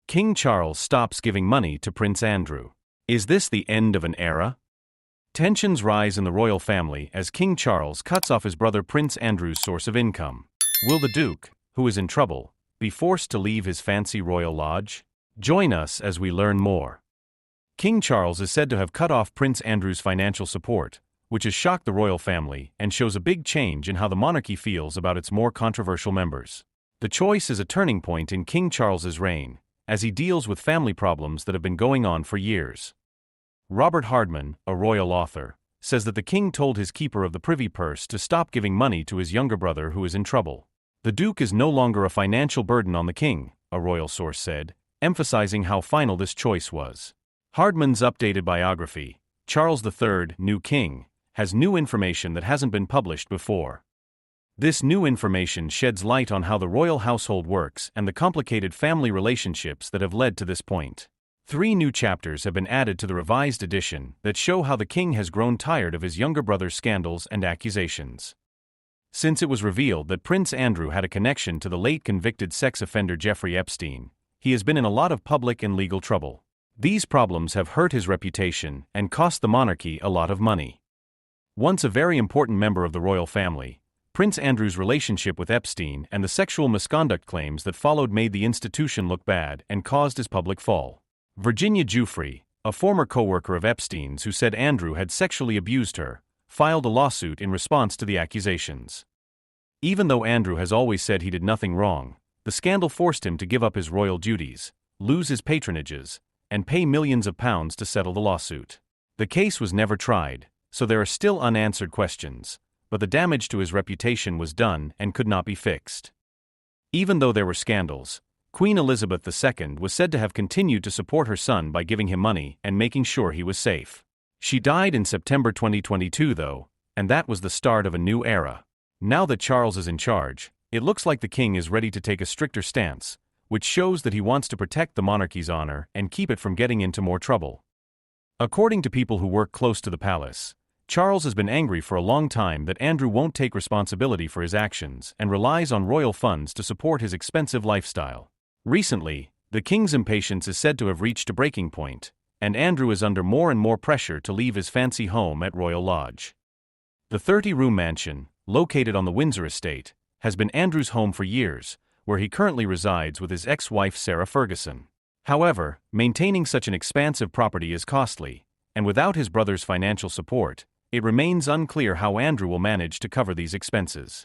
King Charles stops giving money to Prince Andrew. Is this the end of an era? Tensions rise in the royal family as King Charles cuts off his brother Prince Andrew's source of income. Will the Duke, who is in trouble, be forced to leave his fancy royal lodge? Join us as we learn more. King Charles is said to have cut off Prince Andrew's financial support, which has shocked the royal family and shows a big change in how the monarchy feels about its more controversial members. The choice is a turning point in King Charles's reign, as he deals with family problems that have been going on for years. Robert Hardman, a royal author, says that the king told his keeper of the Privy Purse to stop giving money to his younger brother who is in trouble. The Duke is no longer a financial burden on the king, a royal source said, emphasizing how final this choice was. Hardman's updated biography, Charles III, New King, has new information that hasn't been published before. This new information sheds light on how the royal household works and the complicated family relationships that have led to this point. 3 new chapters have been added to the revised edition that show how the king has grown tired of his younger brother's scandals and accusations. Since it was revealed that Prince Andrew had a connection to the late convicted sex offender Jeffrey Epstein, he has been in a lot of public and legal trouble. These problems have hurt his reputation and cost the monarchy a lot of money. Once a very important member of the royal family, Prince Andrew's relationship with Epstein and the sexual misconduct claims that followed made the institution look bad and caused his public fall. Virginia Giuffre, a former co-worker of Epstein's who said Andrew had sexually abused her, filed a lawsuit in response to the accusations. Even though Andrew has always said he did nothing wrong, the scandal forced him to give up his royal duties, lose his patronages, and pay millions of pounds to settle the lawsuit. The case was never tried, so there are still unanswered questions, but the damage to his reputation was done and could not be fixed. Even though there were scandals, Queen Elizabeth II was said to have continued to support her son by giving him money and making sure he was safe. She died in September 2022 though, and that was the start of a new era. Now that Charles is in charge, it looks like the king is ready to take a stricter stance, which shows that he wants to protect the monarchy's honor and keep it from getting into more trouble. According to people who work close to the palace, Charles has been angry for a long time that Andrew won't take responsibility for his actions and relies on royal funds to support his expensive lifestyle. Recently, the king's impatience is said to have reached a breaking point, and Andrew is under more and more pressure to leave his fancy home at Royal Lodge. The 30-room mansion, located on the Windsor estate, has been Andrew's home for years, where he currently resides with his ex-wife Sarah Ferguson. However, maintaining such an expansive property is costly, and without his brother's financial support, it remains unclear how Andrew will manage to cover these expenses.